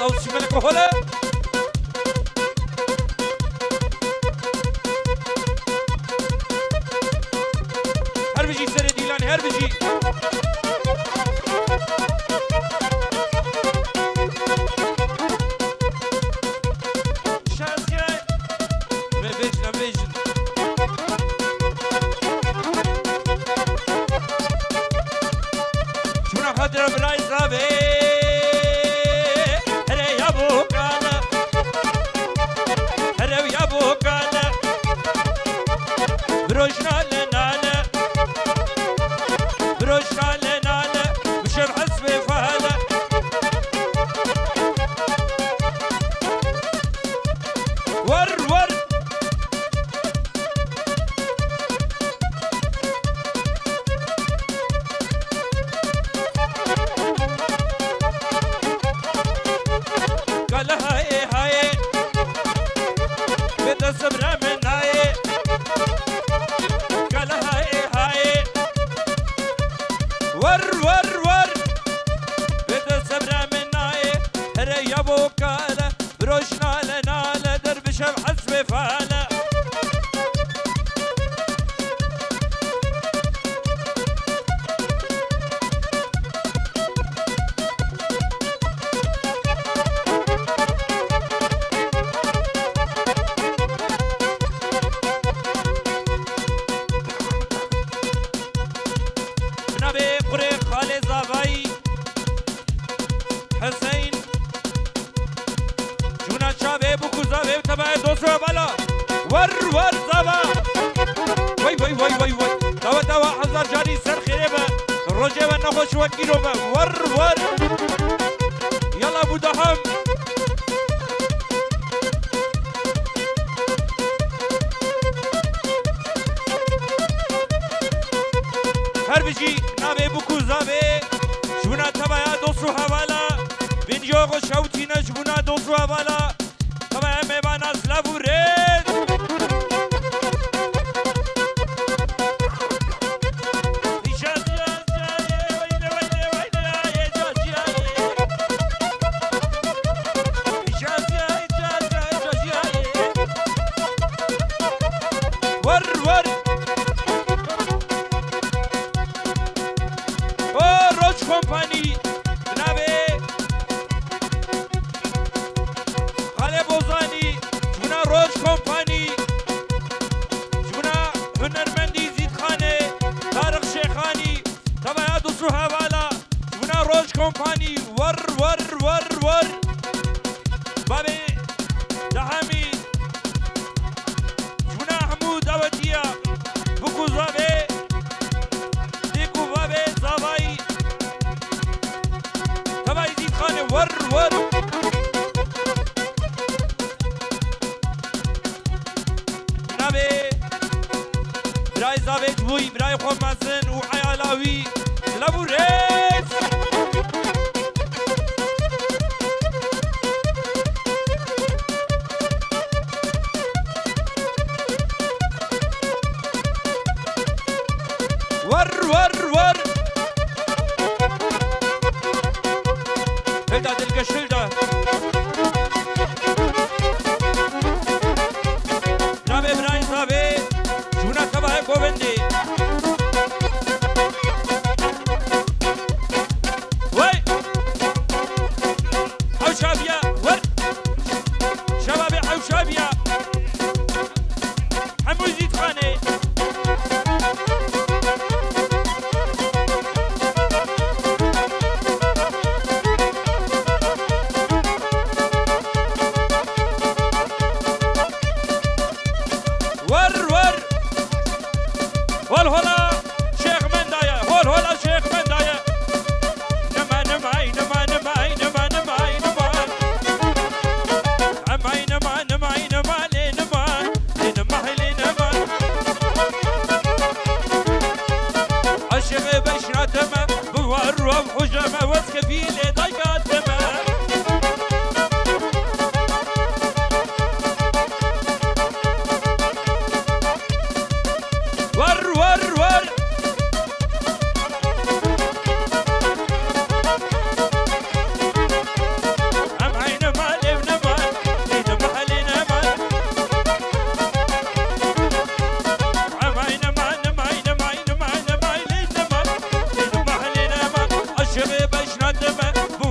اوسي ملك وهلا هر بيجي سر ديلان هر بيجي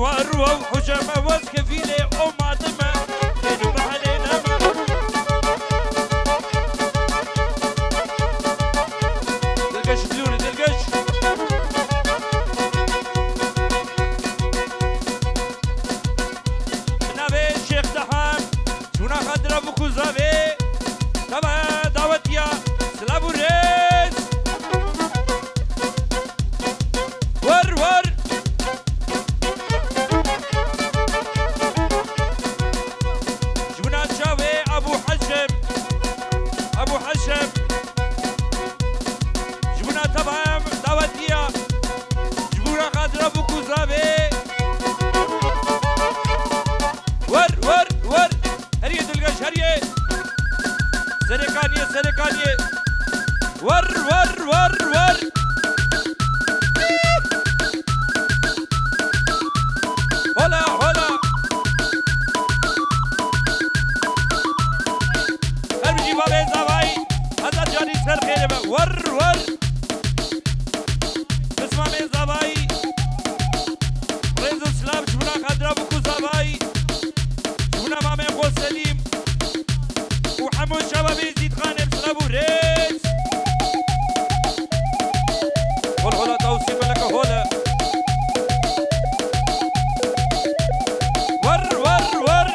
وارو حجمه وكفيله ومادمه ليلو بحلينا دلقش دلوني دلقش نبي شيخ دحام شونا خضرا بكوزافي تبع دعوتيا سلابو ريس ور ور جبنا شاوي ابو حشم جبنا تبع دعوتيا جبنا خضرا بكوزافي ور ور ور هريه دلقش هريه سرقانيه ور ور ور ور هلا هلا هربجي بابي زواي هذا جاني سر خير ور ور اسمع من زواي ريزو سلام شبنا خضرا بكو زواي شبنا مامي خو سليم وحمود شبابي زيد خانم سلابو ريس هول هولا توصيب لك هولا ور ور ور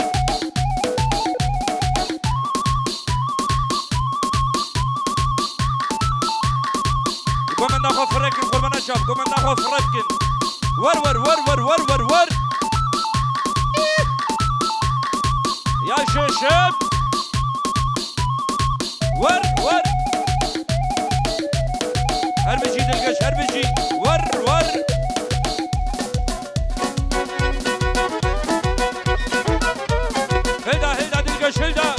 قوم ناخذ فرقن قربنا شاب قوم ناخذ فرقن ور ور ور ور ور ور ور يا شباب ور ور هربجي دلقش هربجي ور ور هيدا دلقش هيدا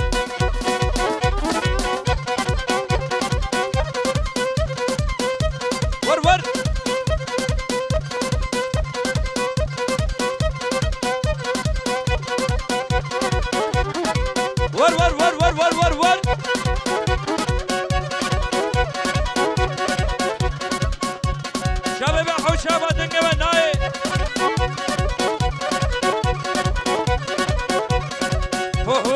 ور ور ور ور ور ور ور ور ور شباب حوشابة دنگه و نای هو هو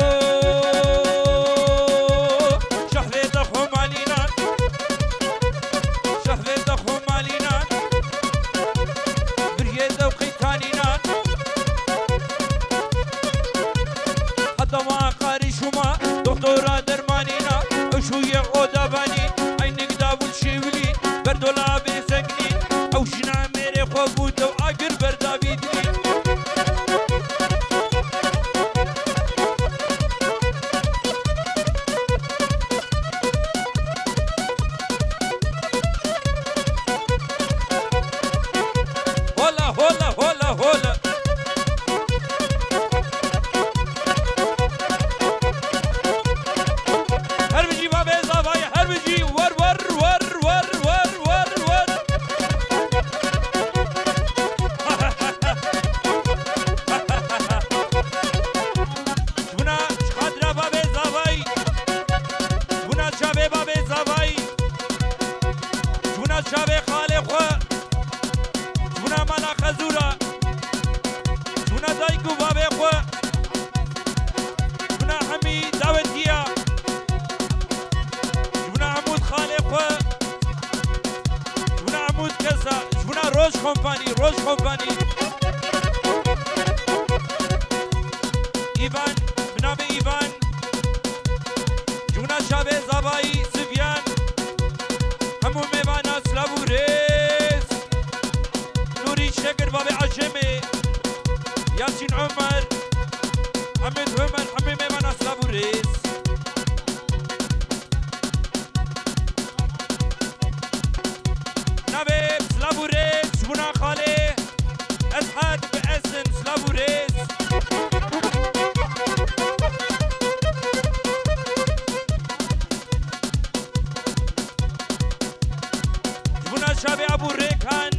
شهوه تخو مالینان شهوه تخو مالینان بریه دوقی تانینان حتی ما قاری شما دکتورا درمانینا اشوی قدابانی اینک دابول شیولی بردولا بسکنی او شنا میره خواب بود و آگر بردابیدنی هولا هولا هولا هولا هربجي بابي زافاي هربجي ور ور ور ور ور ور ور شبنا شخادرا بابي زافاي شبنا شابي بابي زافاي شبنا شابي خالي خوا شبنا مالا خزورا شبنا دايكو بابي خوا شبنا حمي داوتيا شبنا عمود خالي خوا شبنا عمود كسا شبنا روش كومباني إيفان بنابي إيفان شبنا شابي زاباي سفيان همو ميوانا سلابو ريس نوري شكر بابي عجمي ياسين عمر حمد عمر حمي ميوانا سلابو ريس نبي سلابو ريس شبنا خالي اسعد باسن سلابو ريس شبنا شابي ابو ريكان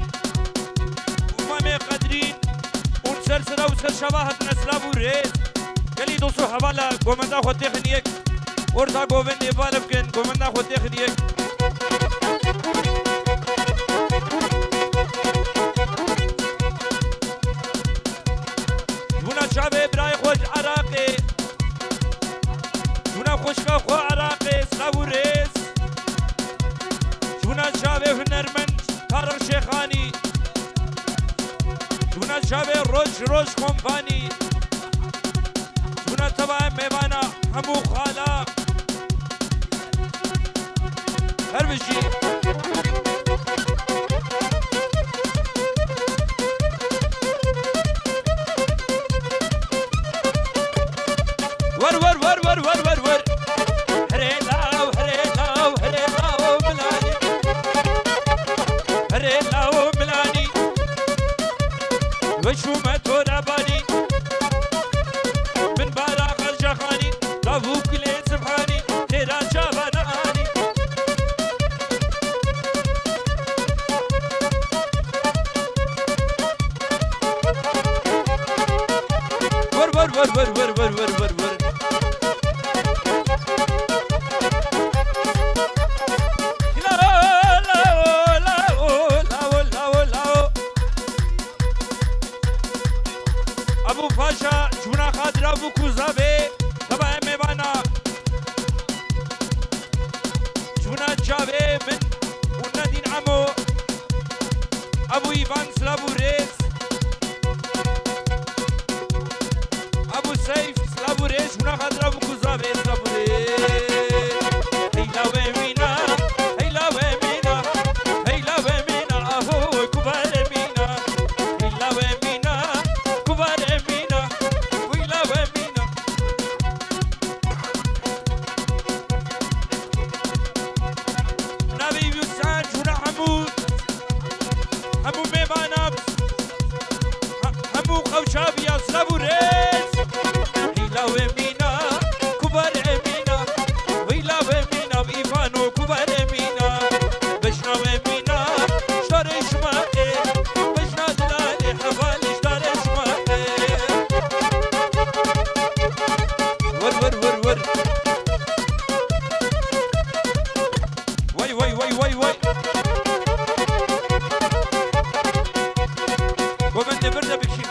ومامي قدرين ونسلسلة وسل شباهة نسلابو ريس قالي دوسو حوالا قومندا خو تخنيك ورتا قومن نيفالبكن قومندا خو تخنيك ريخاني جبنا شابي روش كومباني جبنا تبع ميبانا همو خالا هربشي ور هريلاو ملاني وشو ما تورباني من بارا خرجخاني طابوك لي سبحاني تيرا جاباناني ور ابو پاشا جونا خاطر ابو کوزابه تبع میبانا جونا جاوه من وندین عمو ابو ایوان سلابو ريس ابو سيف سلابو ريس جونا خاطر ابو کوزابه سلابو ريس هيلا ومينا هيلا ومينا هيلا ومينا اهو كبار مينا هيلا ومينا كبار همو میبانم همو خوشابی از لبو ریز هیلا و مینا کبار مینا ویلا و مینا ایوانو کبار مینا بشنا و مینا شارش ماه بشنا دلال حوالش دارش ماه ور وای گوبنده برده بکشین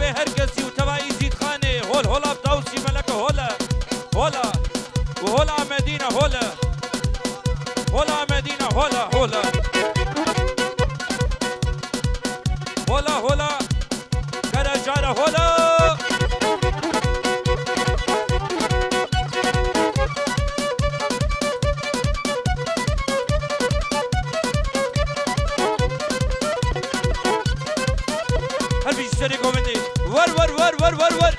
شبه هركسي وتبعي زيد خاني هول هولا بدوسي ملكة هولا هولا وهولا مدينة هولا هولا مدينة هولا هولا هولا هولا كرجارة هولا هل بيشتري كومنتي ور ور ور ور ور ور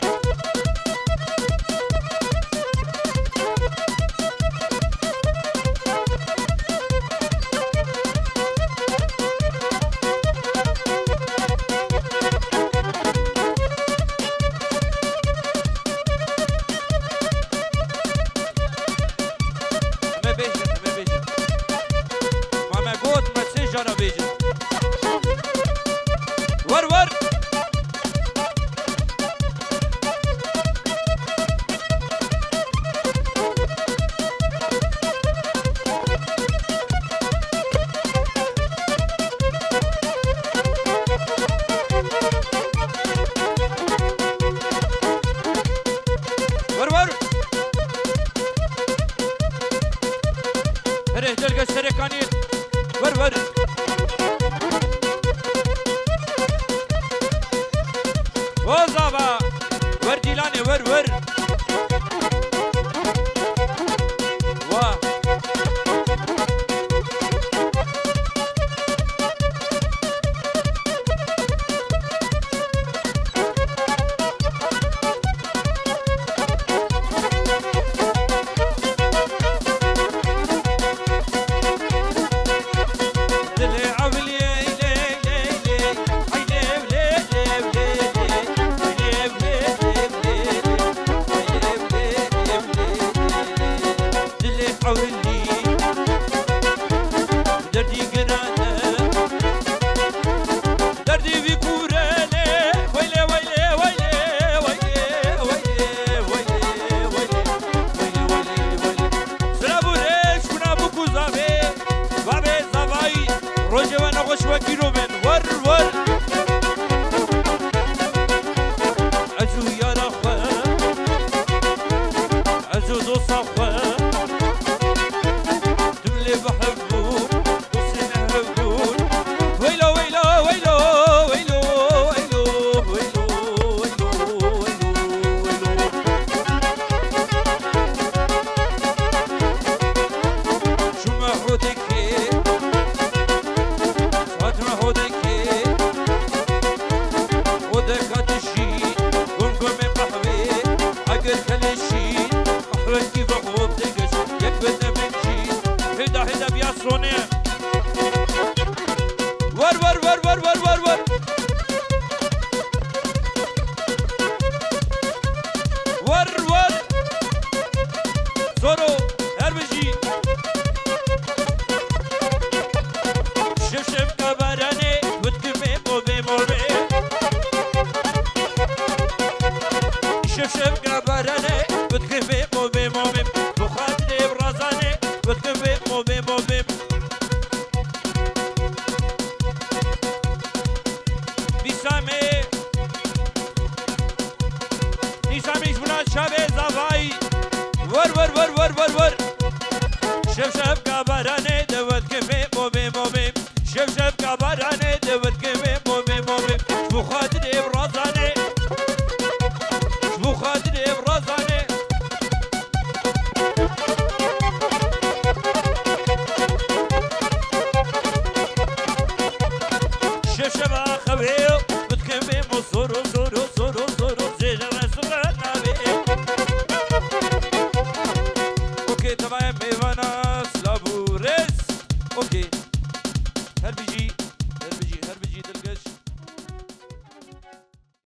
ور ور ور ور هره جلگه سرکانی ور ور وزابا ور جیلانی ور ور واه ور ور ور ور ور ور ور ور ور زورو هربجي شف كبراني وتكمي موبي موبي شف كبراني وتكمي موبي موبي بخاطري برازاني وتكمي موبي موبي شبه زوای ور ور ور ور ور ور شف شف کبرانه دوت کفه موبی موبی شف شف کبرانه دوت کفه موبی موبی شبو خاطر ابرازانه شبو خاطر ابرازانه شف شف اخویو